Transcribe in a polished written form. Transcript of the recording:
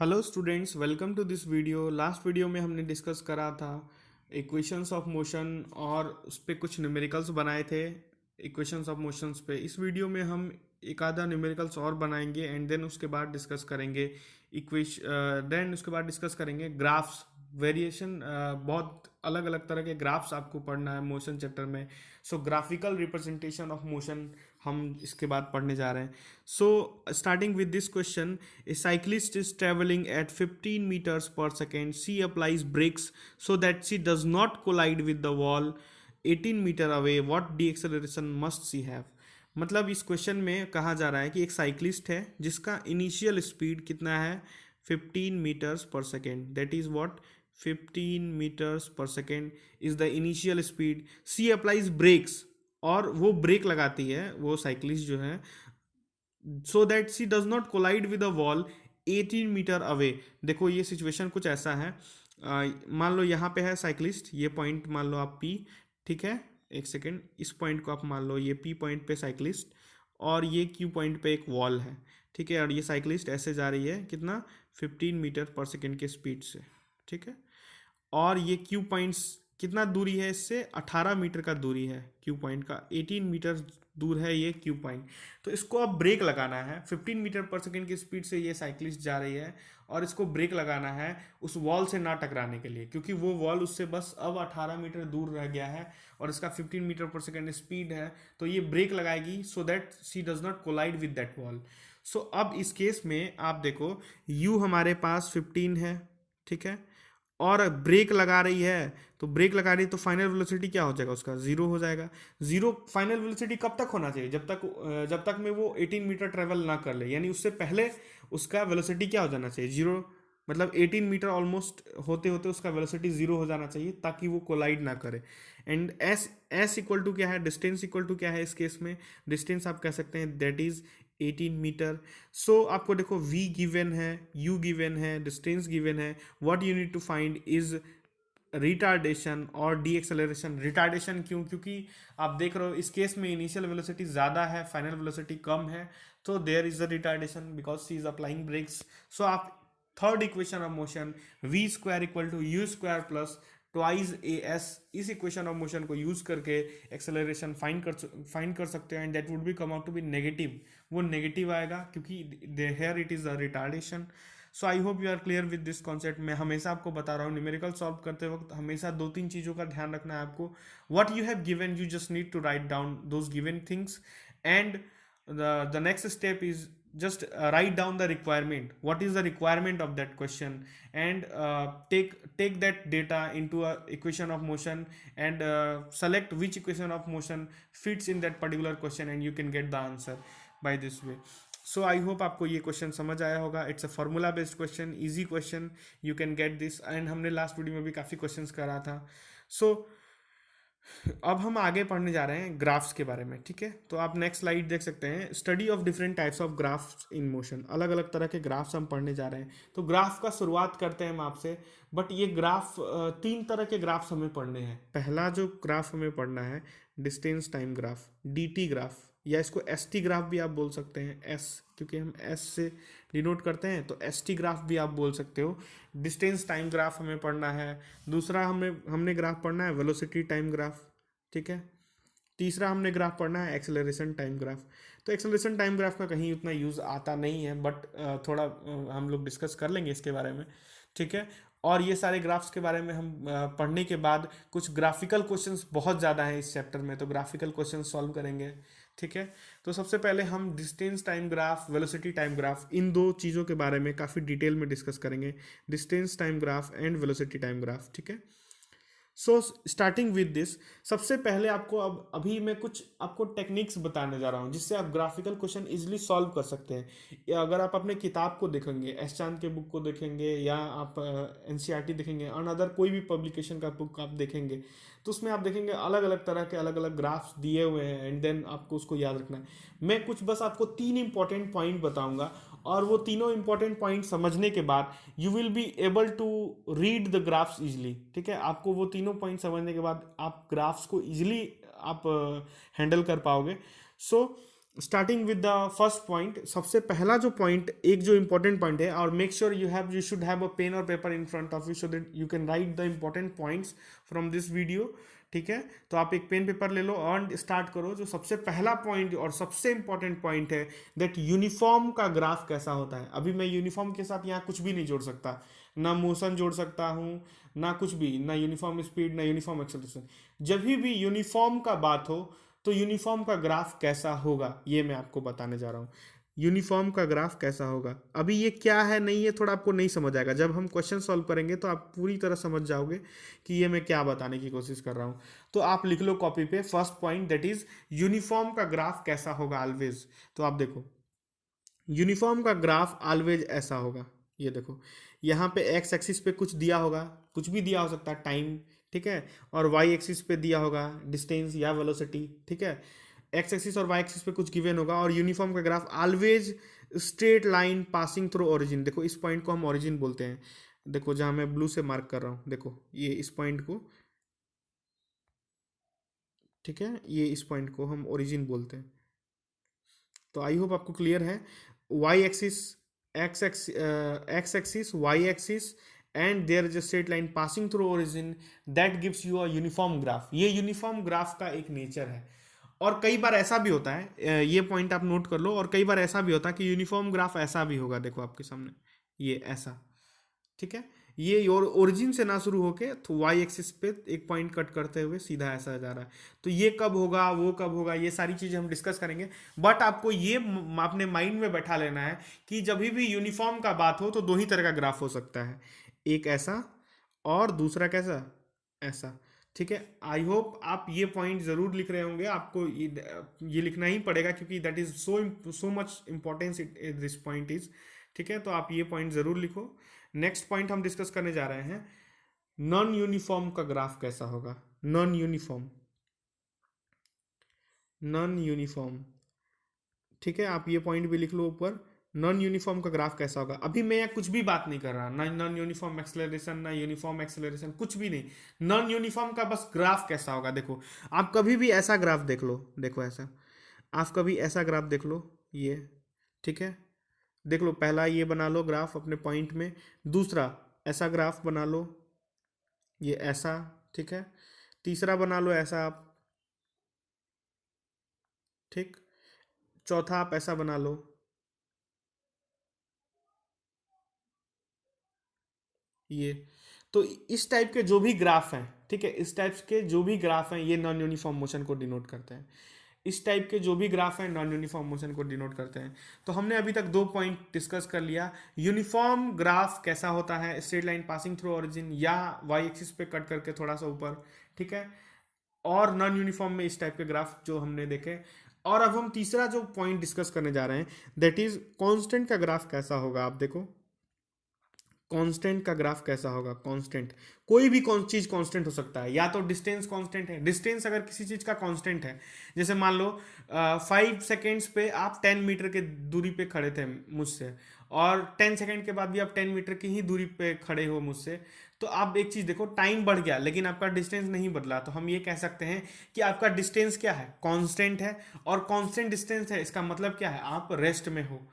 Hello students, welcome to this video. Last video में हमने discuss करा था इक्वेशंस ऑफ मोशन और उस पर कुछ न्यूमेरिकल्स बनाए थे इक्वेशंस ऑफ मोशंस पे। इस वीडियो में हम एक आधा न्यूमेरिकल्स और बनाएंगे एंड देन उसके बाद डिस्कस करेंगे ग्राफ्स वेरिएशन। बहुत अलग अलग तरह के ग्राफ्स आपको पढ़ना है मोशन चैप्टर में। सो ग्राफिकल रिप्रेजेंटेशन ऑफ मोशन हम इसके बाद पढ़ने जा रहे हैं। So starting with this question, a cyclist is traveling at 15 meters per second. She applies brakes so that she does not collide with the wall 18 meter away. What deceleration must she have? मतलब इस question में कहा जा रहा है कि एक cyclist है जिसका इनिशियल स्पीड कितना है 15 metres per second. That is what 15 metres per second is the initial speed. She applies brakes, और वो ब्रेक लगाती है वो साइक्लिस्ट जो है, so that she does not collide with a wall 18 metre away. देखो ये सिचुएशन कुछ ऐसा है। मान लो यहाँ पे है साइक्लिस्ट, ये पॉइंट मान लो आप पी, ठीक है। एक सेकेंड, इस पॉइंट को आप मान लो ये पी पॉइंट पे साइक्लिस्ट, और ये क्यू पॉइंट पे एक वॉल है, ठीक है। और ये साइक्लिस्ट ऐसे जा रही है कितना 15 मीटर पर सेकेंड के स्पीड से, ठीक है। और ये क्यू पॉइंट्स कितना दूरी है इससे 18 मीटर का दूरी है क्यू पॉइंट का, 18 मीटर दूर है ये क्यू पॉइंट। तो इसको अब ब्रेक लगाना है 15 मीटर पर सेकेंड की स्पीड से ये साइक्लिस्ट जा रही है, और इसको ब्रेक लगाना है उस वॉल से ना टकराने के लिए, क्योंकि वो वॉल उससे बस अब 18 मीटर दूर रह गया है और इसका 15 मीटर पर सेकेंड स्पीड है। तो ये ब्रेक लगाएगी so that she does not collide with that wall. So अब इस केस में आप देखो यू हमारे पास 15 है, ठीक है, और ब्रेक लगा रही है। तो ब्रेक लगा रही है तो फाइनल वेलोसिटी क्या हो जाएगा, उसका जीरो हो जाएगा। जीरो फाइनल वेलोसिटी कब तक होना चाहिए, जब तक में वो 18 मीटर ट्रेवल ना कर ले, यानी उससे पहले उसका वेलोसिटी क्या हो जाना चाहिए, जीरो। मतलब 18 मीटर ऑलमोस्ट होते होते उसका वेलोसिटी जीरो हो जाना चाहिए ताकि वो कोलाइड ना करे। And S S equal to क्या है, डिस्टेंस इक्वल टू क्या है इस केस में, डिस्टेंस आप कह सकते हैं दैट इज 18 मीटर। सो आपको देखो v गिवन है, u गिवन है, डिस्टेंस गिवन है। What you need to find is retardation और डी एक्सेलरेशन। रिटार्डेशन क्यों, क्योंकि आप देख रहे हो इस केस में इनिशियल वेलोसिटी ज़्यादा है, फाइनल वेलोसिटी कम है, तो there is a retardation because she is applying brakes. So आप third equation of motion v square equal to u square plus twice a s, इस इक्वेशन ऑफ मोशन को use करके acceleration find कर सकते हैं, and that would be come out to be negative. वो negative आएगा क्योंकि here it is a retardation. So I hope you are clear with this concept. मैं हमेशा आपको बता रहा हूँ न्यूमेरिकल सॉल्व करते वक्त हमेशा दो तीन चीज़ों का ध्यान रखना है आपको। What you have given you just need to write down those given things, and the next step is just write down the requirement, what is the requirement of that question, and take that data into a equation of motion, and select which equation of motion fits in that particular question, and you can get the answer by this way. So I hope आपको ये question समझ आया होगा। It's a formula based question, easy question, you can get this. And हमने last video में भी काफ़ी questions करा था। सो अब हम आगे पढ़ने जा रहे हैं ग्राफ्स के बारे में, ठीक है। तो आप नेक्स्ट स्लाइड देख सकते हैं, study of different types of graphs in motion. अलग अलग तरह के ग्राफ्स हम पढ़ने जा रहे हैं। तो ग्राफ का शुरुआत करते हैं हम आपसे, बट ये ग्राफ तीन तरह के ग्राफ्स हमें पढ़ने हैं। पहला जो ग्राफ हमें पढ़ना है distance time graph, D graph, या इसको एस टी ग्राफ भी आप बोल सकते हैं, एस क्योंकि हम एस से डिनोट करते हैं, तो एस टी ग्राफ भी आप बोल सकते हो। डिस्टेंस टाइम ग्राफ हमें पढ़ना है। दूसरा हमने ग्राफ पढ़ना है वेलोसिटी टाइम ग्राफ, ठीक है। तीसरा हमने ग्राफ पढ़ना है एक्सेलरेशन टाइम ग्राफ। तो एक्सेलरेशन टाइम ग्राफ का कहीं उतना यूज़ आता नहीं है, बट थोड़ा हम लोग डिस्कस कर लेंगे इसके बारे में, ठीक है। और ये सारे ग्राफ्स के बारे में हम पढ़ने के बाद कुछ ग्राफिकल क्वेश्चंस बहुत ज़्यादा हैं इस चैप्टर में, तो ग्राफिकल क्वेश्चन सॉल्व करेंगे, ठीक है। तो सबसे पहले हम distance time graph, velocity time graph, इन दो चीज़ों के बारे में काफ़ी डिटेल में डिस्कस करेंगे, distance time graph and velocity time graph, ठीक है। सो स्टार्टिंग विद दिस, सबसे पहले आपको अभी मैं कुछ आपको टेक्निक्स बताने जा रहा हूँ जिससे आप ग्राफिकल क्वेश्चन इजीली सॉल्व कर सकते हैं। या अगर आप अपने किताब को देखेंगे, एस चांद के बुक को देखेंगे, या आप एनसीईआरटी देखेंगे, और अदर कोई भी पब्लिकेशन का बुक आप देखेंगे, तो उसमें आप देखेंगे अलग अलग तरह के अलग अलग ग्राफ्स दिए हुए हैं, एंड देन आपको उसको याद रखना है। मैं कुछ बस आपको तीन इंपॉर्टेंट पॉइंट बताऊंगा, और वो तीनों इंपॉर्टेंट पॉइंट समझने के बाद you will be able to read the graphs easily, ठीक है। आपको वो तीनों पॉइंट समझने के बाद आप ग्राफ्स को इजिली आप हैंडल कर पाओगे। So starting with the first point, सबसे पहला जो पॉइंट, एक जो इंपॉर्टेंट पॉइंट है, और make sure you should have a pen और paper in front of you so that you can write the important points from this video. ठीक है, तो आप एक पेन पेपर ले लो और स्टार्ट करो। जो सबसे पहला पॉइंट और सबसे इंपॉर्टेंट पॉइंट है दैट यूनिफॉर्म का ग्राफ कैसा होता है। अभी मैं यूनिफॉर्म के साथ यहाँ कुछ भी नहीं जोड़ सकता, ना मोशन जोड़ सकता हूँ, ना कुछ भी, ना यूनिफॉर्म स्पीड, ना यूनिफॉर्म एक्सेलरेशन। जब भी यूनिफॉर्म का बात हो तो यूनिफॉर्म का ग्राफ कैसा होगा ये मैं आपको बताने जा रहा हूँ। यूनिफॉर्म का ग्राफ कैसा होगा, अभी ये क्या है नहीं, ये थोड़ा आपको नहीं समझ आएगा। जब हम क्वेश्चन सॉल्व करेंगे तो आप पूरी तरह समझ जाओगे कि ये मैं क्या बताने की कोशिश कर रहा हूँ। तो आप लिख लो कॉपी पे first point, that is uniform का ग्राफ कैसा होगा ऑलवेज। तो आप देखो यूनिफॉर्म का ग्राफ ऑलवेज ऐसा होगा। ये देखो यहाँ पे एक्स एक्सिस पे कुछ दिया होगा, कुछ भी दिया हो सकता है, टाइम, ठीक है, और वाई एक्सिस पे दिया होगा डिस्टेंस या वेलोसिटी, ठीक है। एक्स एक्सिस और वाई एक्सिस पे कुछ गिवन होगा, और यूनिफॉर्म का graph always straight line passing through origin. देखो इस पॉइंट को हम ओरिजिन बोलते हैं, देखो जहाँ मैं ब्लू से मार्क कर रहा हूँ, देखो ये इस पॉइंट को, ठीक है, ये इस पॉइंट को हम ओरिजिन बोलते हैं। तो आई होप आपको क्लियर है। Y axis, X axis, Y axis, and there is a straight line passing through origin, that gives you a uniform graph. ये यूनिफॉर्म ग्राफ का एक नेचर है। और कई बार ऐसा भी होता है, ये पॉइंट आप नोट कर लो, और कई बार ऐसा भी होता है कि यूनिफॉर्म ग्राफ ऐसा भी होगा, देखो आपके सामने ये ऐसा, ठीक है, ये और ओरिजिन से ना शुरू होके तो वाई एक्सिस पे एक पॉइंट कट करते हुए सीधा ऐसा जा रहा है। तो ये कब होगा, वो कब होगा, ये सारी चीजें हम डिस्कस करेंगे। बट आपको ये अपने माइंड में बैठा लेना है कि जब भी यूनिफॉर्म का बात हो तो दो ही तरह का ग्राफ हो सकता है, एक ऐसा और दूसरा कैसा, ऐसा। ठीक है, आई होप आप ये पॉइंट जरूर लिख रहे होंगे, आपको ये लिखना ही पड़ेगा क्योंकि that is so much importance this point is. ठीक है, तो आप ये पॉइंट जरूर लिखो। नेक्स्ट पॉइंट हम डिस्कस करने जा रहे हैं, नॉन यूनिफॉर्म का ग्राफ कैसा होगा। नॉन यूनिफॉर्म, नॉन यूनिफॉर्म, ठीक है, आप ये पॉइंट भी लिख लो ऊपर। नॉन यूनिफॉर्म का ग्राफ कैसा होगा, अभी मैं यहाँ कुछ भी बात नहीं कर रहा, ना नॉन यूनिफॉर्म एक्सेलरेशन, ना यूनिफॉर्म एक्सेलरेशन, कुछ भी नहीं। नॉन यूनिफॉर्म का बस ग्राफ कैसा होगा। देखो आप कभी भी ऐसा ग्राफ देख लो, देखो ऐसा, आप कभी ऐसा ग्राफ देख लो, ये, ठीक है, देख लो पहला ये बना लो ग्राफ अपने पॉइंट में, दूसरा ऐसा ग्राफ बना लो, ये ऐसा, ठीक है, तीसरा बना लो ऐसा आप, ठीक, चौथा आप ऐसा बना लो, ये। तो इस टाइप के जो भी ग्राफ हैं, ठीक है, इस टाइप के जो भी ग्राफ हैं ये नॉन यूनिफॉर्म मोशन को डिनोट करते हैं। इस टाइप के जो भी ग्राफ हैं नॉन यूनिफॉर्म मोशन को डिनोट करते हैं। तो हमने अभी तक दो पॉइंट डिस्कस कर लिया, यूनिफॉर्म ग्राफ कैसा होता है, straight line passing through origin या वाई एक्सिस पे कट करके थोड़ा सा ऊपर, ठीक है, और नॉन यूनिफॉर्म में इस टाइप के ग्राफ जो हमने देखे। और अब हम तीसरा जो पॉइंट डिस्कस करने जा रहे हैं, दैट इज कांस्टेंट का ग्राफ कैसा होगा। आप देखो कांस्टेंट का ग्राफ कैसा होगा। कांस्टेंट, कोई भी कौन चीज कांस्टेंट हो सकता है, या तो डिस्टेंस कांस्टेंट है, डिस्टेंस अगर किसी चीज का कांस्टेंट है, जैसे मान लो 5 सेकेंड्स पे आप 10 मीटर के दूरी पे खड़े थे मुझसे, और 10 सेकेंड के बाद भी आप 10 मीटर की ही दूरी पे खड़े हो मुझसे, तो आप एक चीज देखो, टाइम बढ़ गया लेकिन आपका डिस्टेंस नहीं बदला, तो हम ये कह सकते हैं कि आपका डिस्टेंस क्या है, कांस्टेंट है। और कांस्टेंट डिस्टेंस है, इसका मतलब क्या है, आप रेस्ट में हो।